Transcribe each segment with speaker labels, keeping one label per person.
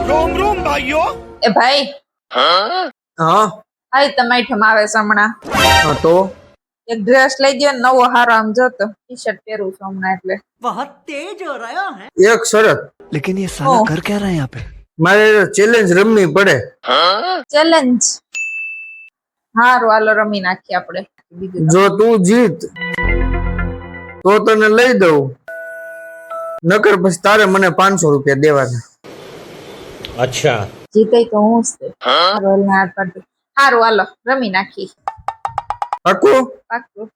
Speaker 1: રોમ રોમ ભાઈઓ.
Speaker 2: એ ભાઈ
Speaker 3: હા
Speaker 2: આઈ તમારી ઠમ આવે છે હમણાં
Speaker 3: હા તો
Speaker 2: એક ડ્રેસ લઈ ગયો નવો હારો આમ જોતો ટી શર્ટ પહેરું છું હમણાં એટલે
Speaker 3: એક શરત
Speaker 4: लेकिन ये साला
Speaker 2: ओ।
Speaker 4: कर क्या रहा है यहाँ पे?
Speaker 3: મારે ચેલેન્જ રમવી પડે
Speaker 2: ચેલેન્જ હારું હાલો રમી નાખીએ આપણે બીજું
Speaker 3: જો તું જીત તો તને લઈ દઉં નકર પછી તારે મને 500 રૂપિયા દેવાના
Speaker 1: અચ્છા.
Speaker 2: જીતે તો હું જ તે હારું હાલ ને હાથ પાડ દે. હારું હાલો રમી નાખી
Speaker 3: પાક્કું
Speaker 2: પાક્કું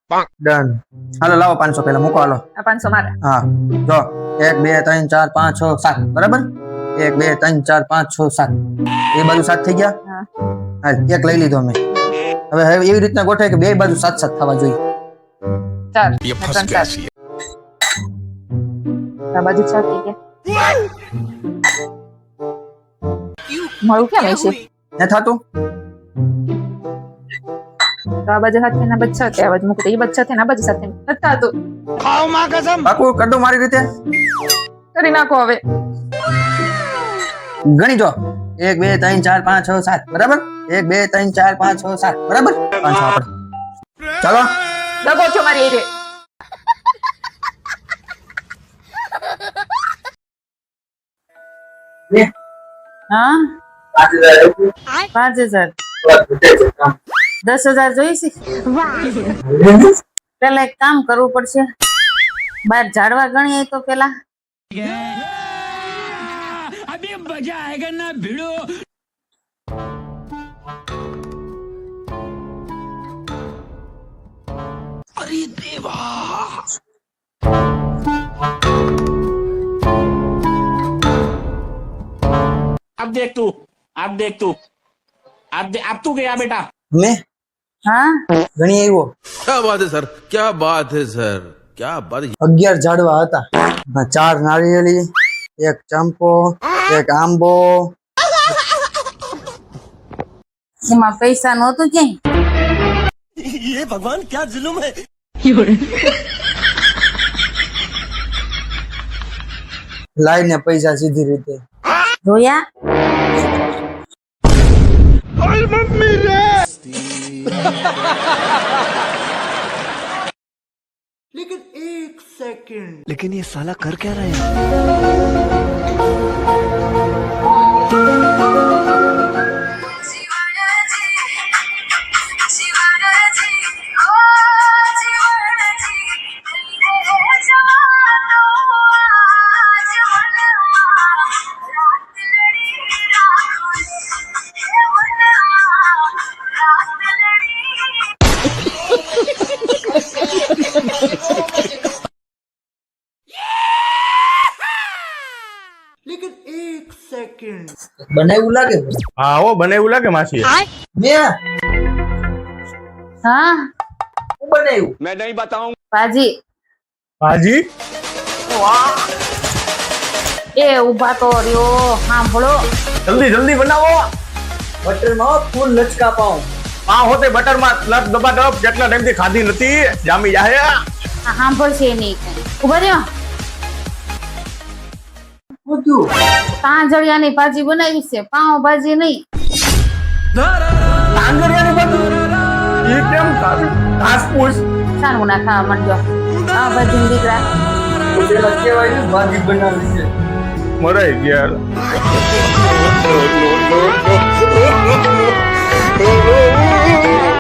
Speaker 3: ડન હાલો લાવો 500 પહેલા મૂકો હાલો
Speaker 2: આ 500 મારે
Speaker 3: હા જો 1 2 3 4 5 6 7 બરાબર 1 2 3 4 5 6 7 એ બાજુ 7 થઈ ગયા
Speaker 2: હા
Speaker 3: હાલ એક લઈ લીધો મેં હવે એવી રીતના ગોઠવાય કે બે બાજુ 7 થવા જોઈએ
Speaker 2: ચાલ
Speaker 1: ये
Speaker 2: ને
Speaker 1: फंस
Speaker 2: ત્રણ
Speaker 1: गया
Speaker 2: ચાર.
Speaker 1: सी.
Speaker 2: આ બાજુ છ થઈ ગયા મારું કેમ હશે
Speaker 3: ને થાતું
Speaker 2: તો આ બાજુ હાથ ના બાજુ છ આ બાજુ મૂકું તો એ બાજુ છ આ બાજુ સાથે નથી થતું
Speaker 1: खाओ माँ कसम.
Speaker 3: પાક્કું કર દો મારી રીતે
Speaker 2: કરી નાખો હવે
Speaker 3: ગણી જો 1 2 3 4 5 6 7 બરાબર 1 2 3 4 5 6 7 બરાબર 500 આપણે ચાલો
Speaker 2: દગો છો મારી એ હા 5000 10,000 જોઈશે પેલા એક કામ કરવું પડશે બાર ઝાડવા ગણીએ તો પેલા
Speaker 5: अब देख तू अब तू गया बेटा
Speaker 3: મેં
Speaker 2: હા
Speaker 3: ગણી આવ્યો
Speaker 6: क्या बात है सर क्या बात है सर क्या बात है
Speaker 3: 11 ઝાડવા હતા 4 નારિયેળી એક ચંપો એક આંબો
Speaker 2: એમાં પૈસા નહોતું ક્યાંય
Speaker 4: ये भगवान क्या जुल्म है?
Speaker 3: લાઈને પૈસા સીધી રીતે
Speaker 2: જોયા
Speaker 4: लेकिन ये साला कर क्या रहा है यहाँ?
Speaker 3: બનાવ્યું લાગે
Speaker 7: હા હો બને એવું લાગે માસી.
Speaker 3: મેં
Speaker 2: હા
Speaker 3: હું બનાવ્યું
Speaker 5: मैं नहीं बताऊं
Speaker 2: ભાજી
Speaker 7: ભાજી
Speaker 2: એ ઉભા તો રહ્યો સાંભળો
Speaker 7: જલ્દી જલ્દી બનાવો.
Speaker 3: બટરમાં ફૂલ લચકા પાઉં
Speaker 7: આ હોતે બટર માં લટ દબા દબ કેટલા ટાઈમ થી ખાધી નથી જામી જાહે.
Speaker 2: આ સાંભળશે નહીં કઈ ઉભા રહ્યો
Speaker 3: બધું
Speaker 2: તાંજળિયાની ભાજી બનાવી છે પાઉં ભાજી નહીં
Speaker 7: આંગળિયાની બધું ઈ કેમ ખાવી ઘાસ પૂછ.
Speaker 2: સારું ના ખાવા માંડ્યો આ ભાજી દીકરા
Speaker 3: પેલા કહેવાય ને ભાજી બનાવી છે
Speaker 7: મરાઈ ગયા.